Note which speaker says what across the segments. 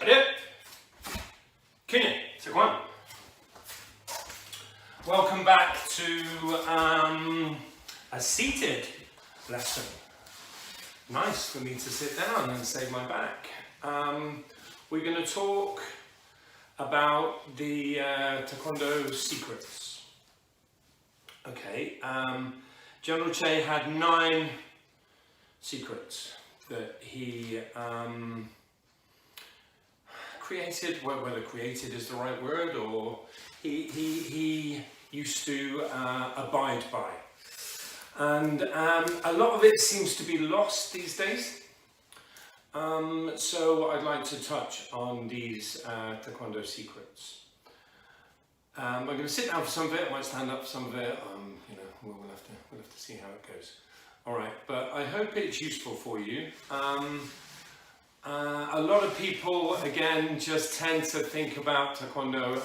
Speaker 1: Hip, Kinye, Taekwon. Welcome back to a seated lesson. Nice for me to sit down and save my back. We're going to talk about the Taekwondo secrets. Okay, General Choi had 9 secrets that he created, whether created is the right word, or he used to abide by. And a lot of it seems to be lost these days. So I'd like to touch on these Taekwondo secrets. I'm going to sit down for some of it, I might stand up for some of it, we'll have to see how it goes. Alright, but I hope it's useful for you. A lot of people, again, just tend to think about Taekwondo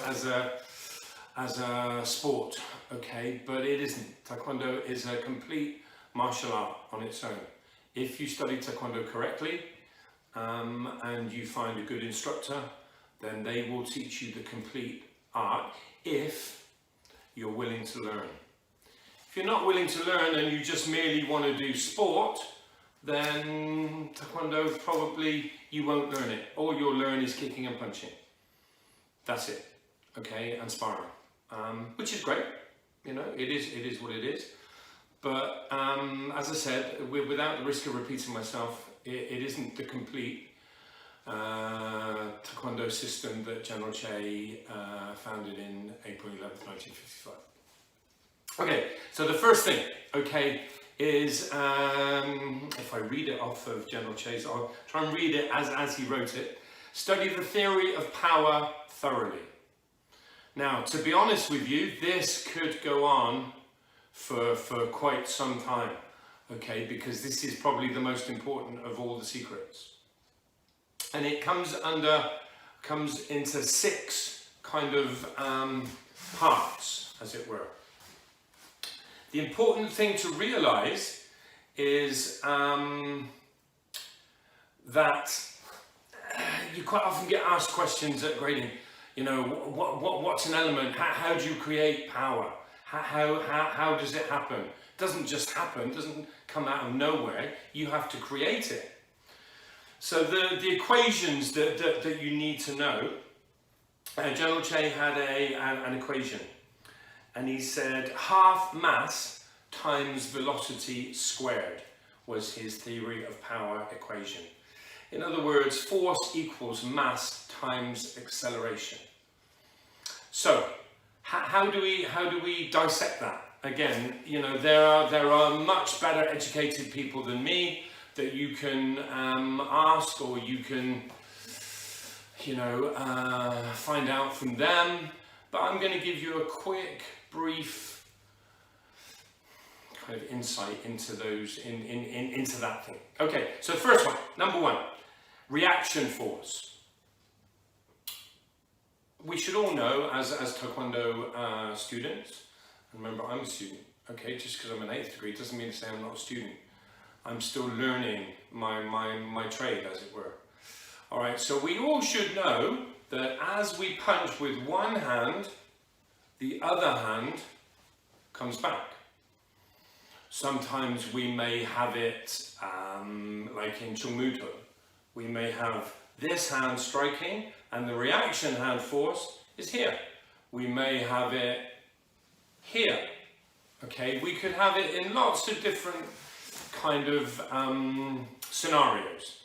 Speaker 1: as a sport, okay, but it isn't. Taekwondo is a complete martial art on its own. If you study Taekwondo correctly and you find a good instructor, then they will teach you the complete art if you're willing to learn. If you're not willing to learn and you just merely want to do sport, then Taekwondo probably you won't learn it. All you'll learn is kicking and punching. That's it, okay, and sparring, which is great. You know, it is what it is. But as I said, without the risk of repeating myself, it isn't the complete Taekwondo system that General Choi founded in April 11th, 1955. Okay, so the first thing, okay, is, if I read it off of General Choi's, I'll try and read it as he wrote it. Study the theory of power thoroughly. Now, to be honest with you, this could go on for quite some time, okay, because this is probably the most important of all the secrets. And it comes into 6 kind of parts, as it were. The important thing to realize is that you quite often get asked questions at grading. You know, what's an element? How do you create power? How does it happen? It doesn't just happen, it doesn't come out of nowhere. You have to create it. So the equations that you need to know, General Choi had an equation. And he said half mass times velocity squared was his theory of power equation. In other words, force equals mass times acceleration. So how do we dissect that? Again, you know, there are much better educated people than me that you can ask, or you can, you know, find out from them. But I'm going to give you a quick, brief kind of insight into those, into that thing. Okay, so first one, number 1, reaction force. We should all know as Taekwondo students, and remember I'm a student, okay, just because I'm an 8th degree doesn't mean to say I'm not a student. I'm still learning my trade, as it were. All right, so we all should know that as we punch with one hand, the other hand comes back. Sometimes we may have it like in Chung-Muto. We may have this hand striking and the reaction hand force is here. We may have it here. Okay, we could have it in lots of different kind of scenarios.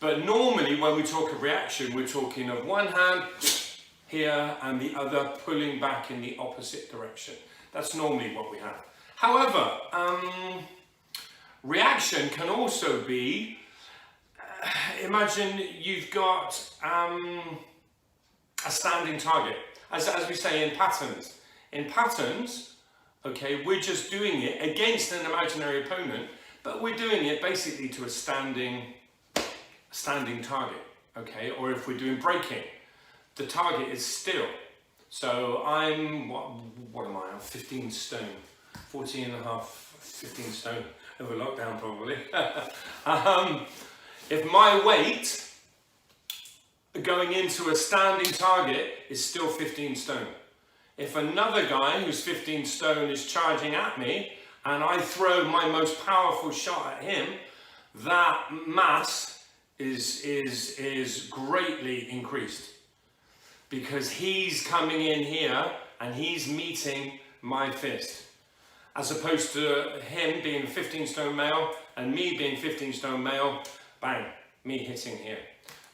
Speaker 1: But normally when we talk of reaction, we're talking of one hand here and the other pulling back in the opposite direction. That's normally what we have. However, reaction can also be, imagine you've got a standing target, as we say in patterns. In patterns, okay, we're just doing it against an imaginary opponent, but we're doing it basically to a standing target, okay? Or if we're doing breaking, the target is still. So I'm, what am I? I'm 15 stone, 14 and a half, 15 stone over lockdown probably. If my weight going into a standing target is still 15 stone. If another guy who's 15 stone is charging at me and I throw my most powerful shot at him, that mass is greatly increased because he's coming in here and he's meeting my fist, as opposed to him being 15 stone male and me being 15 stone male, bang, me hitting here.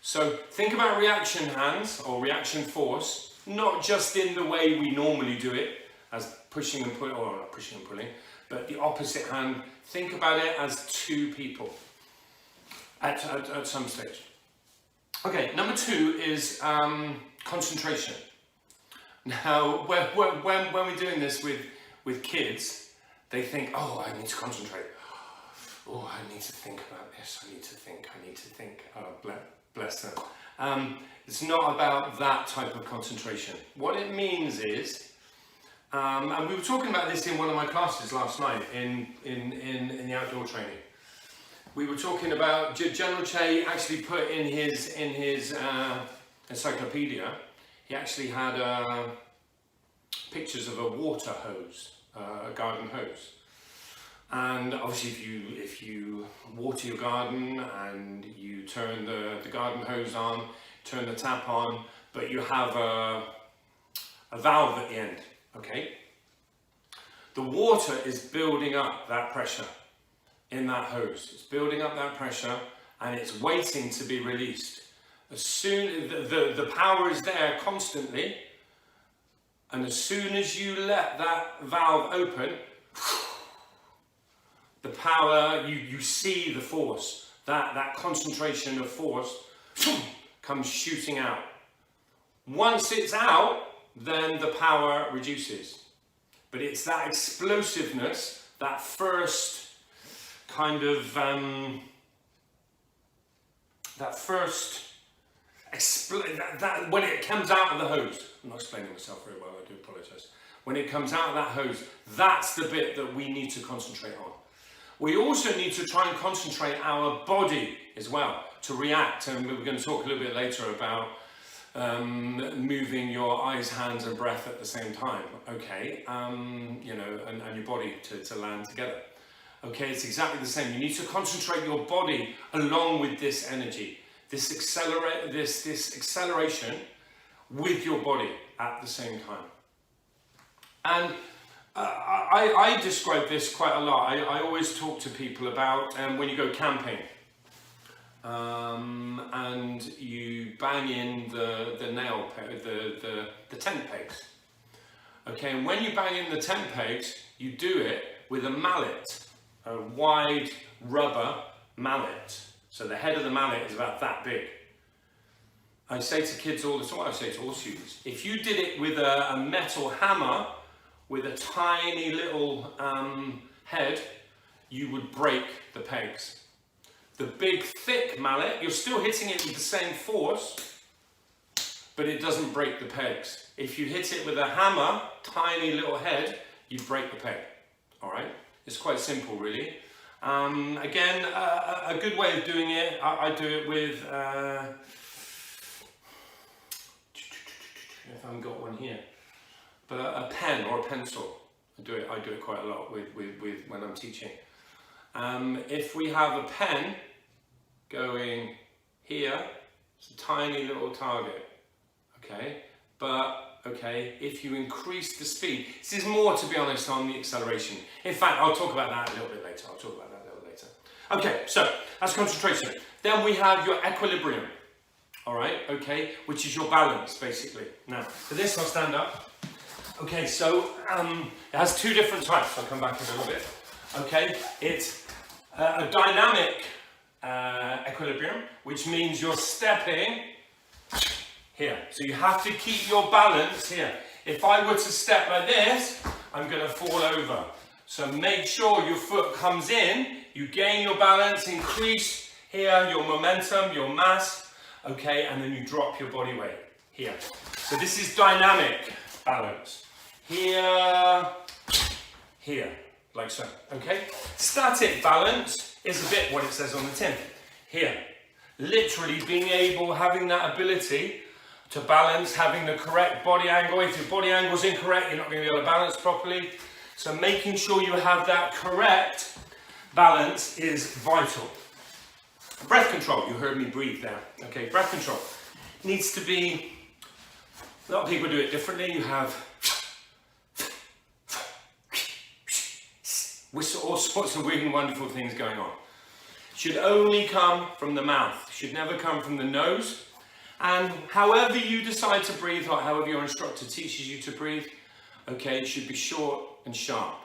Speaker 1: So think about reaction hands or reaction force, not just in the way we normally do it, as pushing and pulling, or not pushing and pulling, but the opposite hand. Think about it as two people at some stage. Okay, number 2 is concentration. Now, when we're doing this with kids, they think, oh, I need to concentrate. Oh, I need to think about this. I need to think. Oh, bless them. It's not about that type of concentration. What it means is, and we were talking about this in one of my classes last night in the outdoor training. We were talking about General Choi actually put in his encyclopedia. He actually had pictures of a water hose, a garden hose. And obviously if you water your garden and you turn the garden hose on, turn the tap on, but you have a valve at the end, okay? The water is building up that pressure in that hose. It's building up that pressure and it's waiting to be released. As soon the power is there constantly, and as soon as you let that valve open, the power, you see the force, that concentration of force comes shooting out. Once it's out, then the power reduces. But it's that explosiveness, that first kind of, when it comes out of the hose. I'm not explaining myself very well, I do apologise. When it comes out of that hose, that's the bit that we need to concentrate on. We also need to try and concentrate our body as well to react, and we're going to talk a little bit later about moving your eyes, hands and breath at the same time, okay, you know, and your body to land together. Okay, it's exactly the same. You need to concentrate your body along with this energy, this acceleration with your body at the same time. And I describe this quite a lot. I always talk to people about when you go camping and you bang in the tent pegs. Okay, and when you bang in the tent pegs, you do it with a mallet, a wide rubber mallet. So the head of the mallet is about that big. I say to kids all the time, I say to all students, if you did it with a metal hammer with a tiny little head, you would break the pegs. The big thick mallet, you're still hitting it with the same force, but it doesn't break the pegs. If you hit it with a hammer, tiny little head, you break the peg. All right, it's quite simple really. Again, a good way of doing it, I do it with, if I haven't got one here, but a pen or a pencil. I do it quite a lot with when I'm teaching. If we have a pen going here, it's a tiny little target, okay? But, okay, if you increase the speed, this is more, to be honest, on the acceleration. In fact, I'll talk about that a little bit later. Okay, so that's concentration. Then we have your equilibrium, all right, okay, which is your balance, basically. Now, for this, I'll stand up. Okay, so it has two different types. I'll come back in a little bit. Okay, it's a dynamic equilibrium, which means you're stepping here. So you have to keep your balance here. If I were to step like this, I'm going to fall over. So make sure your foot comes in, you gain your balance, increase here your momentum, your mass, okay, and then you drop your body weight here. So this is dynamic balance. Here, here, like so, okay? Static balance is a bit what it says on the tin. Here, literally being able, having that ability to balance, having the correct body angle. If your body angle is incorrect, you're not going to be able to balance properly. So making sure you have that correct balance is vital. Breath control, you heard me breathe there. Okay, breath control needs to be, a lot of people do it differently. You have all sorts of weird and wonderful things going on. Should only come from the mouth, should never come from the nose. And however you decide to breathe, or however your instructor teaches you to breathe, okay, it should be short and sharp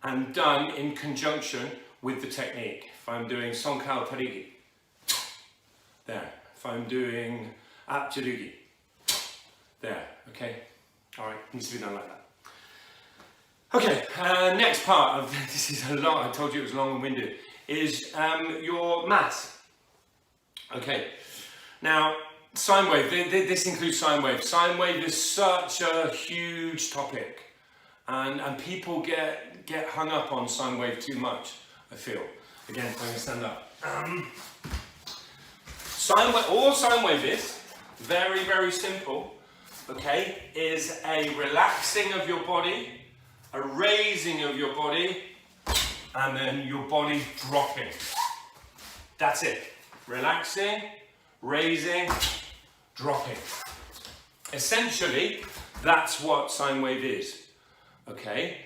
Speaker 1: and done in conjunction with the technique. If I'm doing Sonkal Parigi, there. If I'm doing Apchirugi, there, okay? All right, needs to be done like that. Okay, next part of, this is a lot, I told you it was long and winded, is your mat. Okay, now, sine wave, this includes sine wave. Sine wave is such a huge topic, and people get hung up on sine wave too much, I feel. Again, I'm going to stand up. Sine wave, all sine wave is, very, very simple, okay, is a relaxing of your body, a raising of your body, and then your body dropping. That's it. Relaxing, raising, dropping. Essentially, that's what sine wave is. Okay?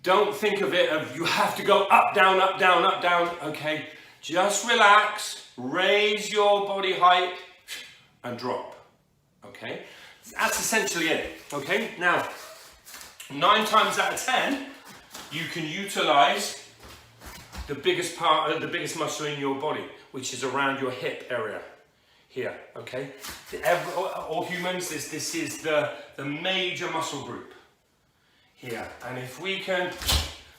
Speaker 1: Don't think of it as you have to go up, down, up, down, up, down. Okay? Just relax, raise your body height, and drop. Okay? That's essentially it. Okay? Now, 9 times out of 10, you can utilize the biggest part, the biggest muscle in your body, which is around your hip area. Here, okay? All humans, this is the major muscle group here. And if we can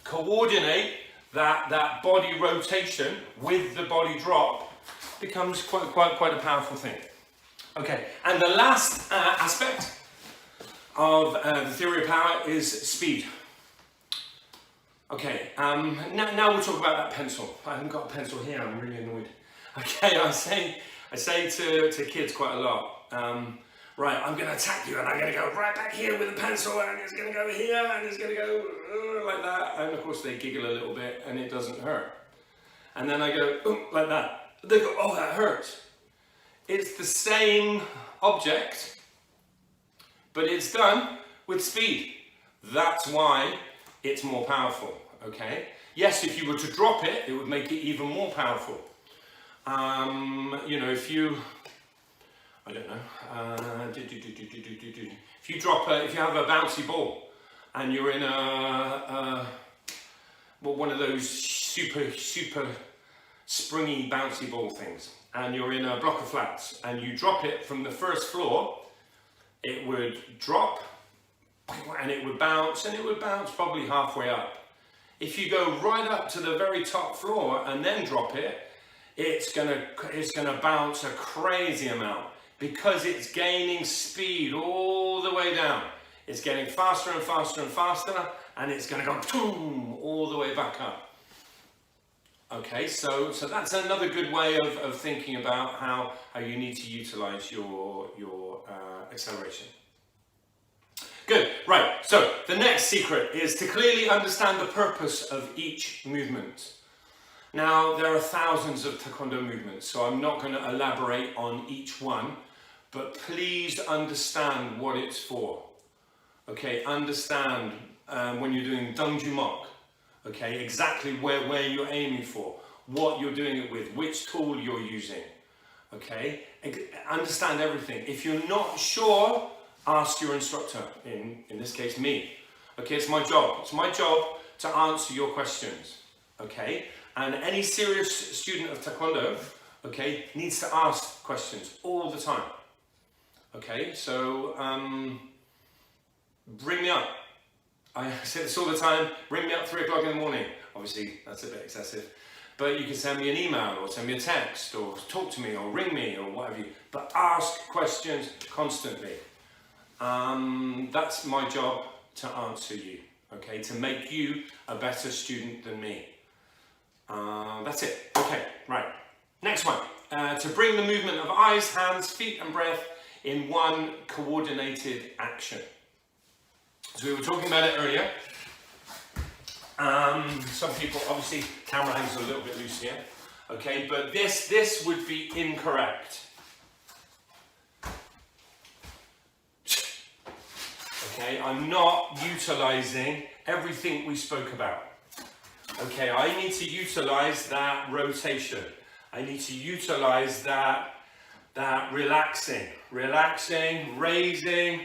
Speaker 1: coordinate that body rotation with the body drop, becomes quite a powerful thing. Okay, and the last aspect of the theory of power is speed. Okay, now we'll talk about that pencil. I haven't got a pencil here, I'm really annoyed. Okay, I say to kids quite a lot, right, I'm going to attack you and I'm going to go right back here with a pencil and it's going to go here and it's going to go like that. And of course they giggle a little bit and it doesn't hurt. And then I go like that. They go, oh, that hurts. It's the same object, but it's done with speed. That's why it's more powerful, okay? Yes, if you were to drop it, it would make it even more powerful. You know, if you, I don't know, if you drop if you have a bouncy ball and you're in one of those super springy bouncy ball things, and you're in a block of flats and you drop it from the first floor, it would drop and it would bounce probably halfway up. If you go right up to the very top floor and then drop it, it's gonna bounce a crazy amount because it's gaining speed all the way down. It's getting faster and faster and faster, and it's gonna go boom all the way back up. Okay, so that's another good way of thinking about how you need to utilize your acceleration. Good, right, so the next secret is to clearly understand the purpose of each movement. Now, there are thousands of Taekwondo movements, so I'm not going to elaborate on each one, but please understand what it's for. Okay, understand when you're doing Dungju Mok, okay, exactly where you're aiming for, what you're doing it with, which tool you're using, okay? Understand everything. If you're not sure, ask your instructor, in this case me. Okay, it's my job. It's my job to answer your questions, okay? And any serious student of Taekwondo, okay, needs to ask questions all the time. Okay, so bring me up. I say this all the time, ring me up 3 o'clock in the morning. Obviously, that's a bit excessive. But you can send me an email or send me a text or talk to me or ring me or whatever you, but ask questions constantly. That's my job to answer you, okay, to make you a better student than me. That's it. Okay, right. Next one. to bring the movement of eyes, hands, feet and breath in one coordinated action. So we were talking about it earlier. Some people, obviously, camera angles are a little bit loose here. Okay, but this would be incorrect. Okay, I'm not utilizing everything we spoke about. Okay, I need to utilize that rotation. I need to utilize that relaxing, raising,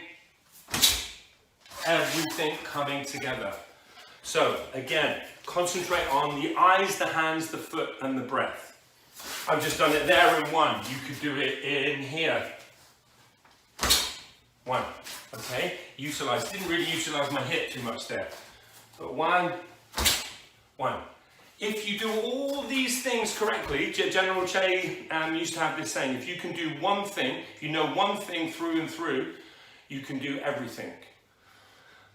Speaker 1: everything coming together. So again, concentrate on the eyes, the hands, the foot and the breath. I've just done it there in one. You could do it in here. One, okay? Didn't really utilize my hip too much there. But one. If you do all these things correctly, General Choi used to have this saying, if you can do one thing, if you know one thing through and through, you can do everything.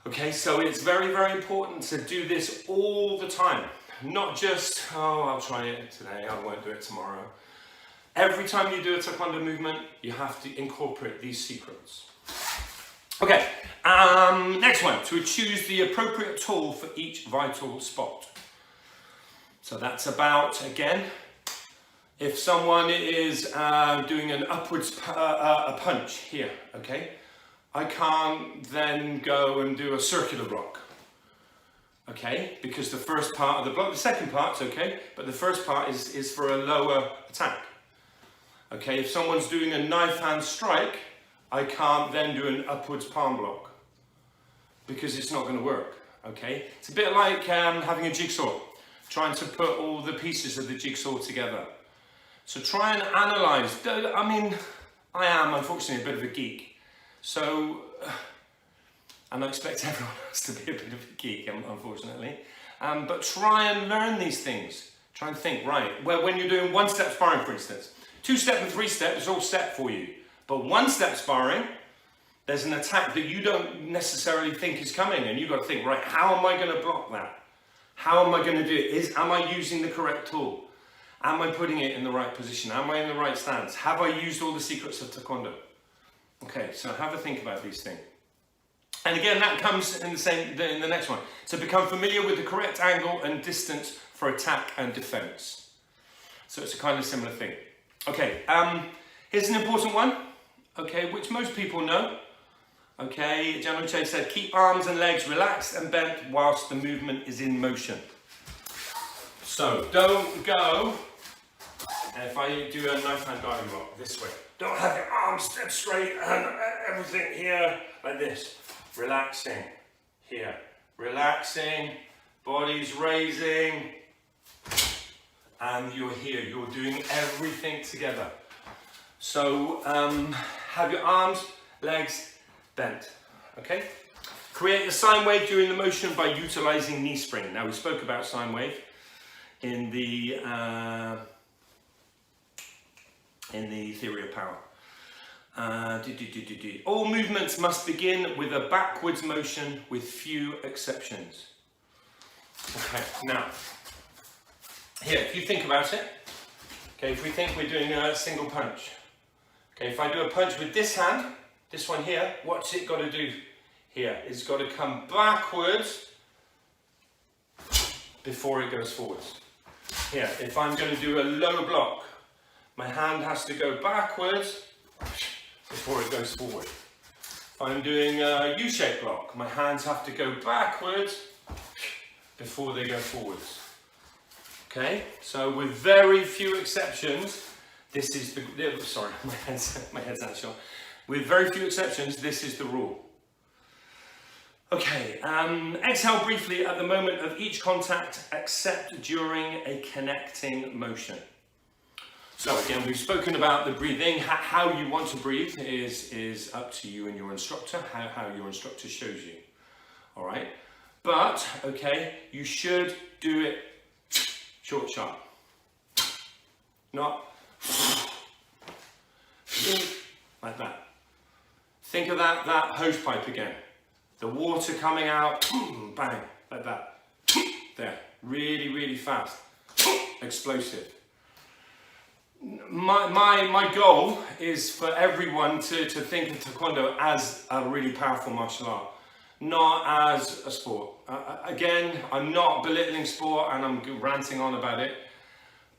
Speaker 1: Okay, so it's very, very important to do this all the time. Not just, oh, I'll try it today, I won't do it tomorrow. Every time you do a Taekwondo movement, you have to incorporate these secrets. Okay, next one, to choose the appropriate tool for each vital spot. So that's about, again, if someone is doing an upwards a punch here, okay, I can't then go and do a circular block, okay, because the first part of the block, the second part's okay, but the first part is for a lower attack. Okay, if someone's doing a knife hand strike, I can't then do an upwards palm block because it's not going to work. Okay, it's a bit like having a jigsaw, trying to put all the pieces of the jigsaw together. So try and analyze. I mean, I am unfortunately a bit of a geek, so and I expect everyone else to be a bit of a geek, unfortunately. But try and learn these things. Try and think, right, well, when you're doing one-step sparring, for instance, two-step and three-step is all set for you. But one-step sparring, there's an attack that you don't necessarily think is coming, and you've got to think, right, how am I going to block that? How am I going to do it? Am I using the correct tool? Am I putting it in the right position? Am I in the right stance? Have I used all the secrets of Taekwondo? Okay, so have a think about these things. And again, that comes in the next one. So become familiar with the correct angle and distance for attack and defense. So it's a kind of similar thing. Okay, here's an important one, okay, which most people know. Okay, General Choi said, keep arms and legs relaxed and bent whilst the movement is in motion. So don't go, if I do a knife hand diving block this way, don't have your arms dead straight and everything here like this. Relaxing here, relaxing, body's raising, and you're here, you're doing everything together. So have your arms, legs bent, okay? Create a sine wave during the motion by utilizing knee spring. Now we spoke about sine wave in the theory of power. All movements must begin with a backwards motion with few exceptions. Okay, now, here, if you think about it, okay, if we think we're doing a single punch, okay, if I do a punch with this hand, this one here, what's it got to do here? It's got to come backwards before it goes forwards. Here, if I'm going to do a low block, my hand has to go backwards before it goes forward. If I'm doing a U-shaped block, my hands have to go backwards before they go forwards. Okay, so with very few exceptions, this is the, sorry, my head's not sure. With very few exceptions, this is the rule. Okay, exhale briefly at the moment of each contact, except during a connecting motion. So again, we've spoken about the breathing. How you want to breathe is up to you and your instructor, how your instructor shows you. All right, but okay, you should do it short, sharp. Not like that. Think of that hose pipe again. The water coming out, bang, like that. There, really, really fast, explosive. My goal is for everyone to think of Taekwondo as a really powerful martial art, not as a sport. Again, I'm not belittling sport and I'm ranting on about it,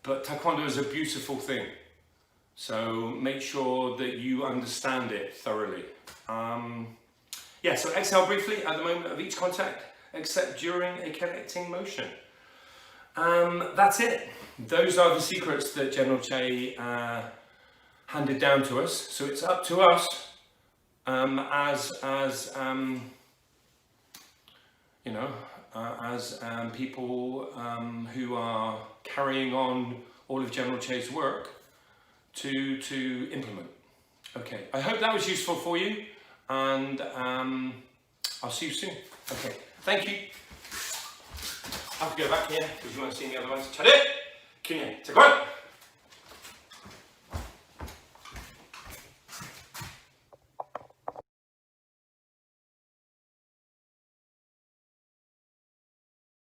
Speaker 1: but Taekwondo is a beautiful thing. So make sure that you understand it thoroughly. Yeah, so exhale briefly at the moment of each contact, except during a connecting motion. That's it. Those are the secrets that General Choi handed down to us. So it's up to us as you know, as people who are carrying on all of General Choi's work to implement. Okay, I hope that was useful for you, and I'll see you soon. Okay, thank you. I have to go back here because you want to see me otherwise. Chade! Kunye, Taekwon!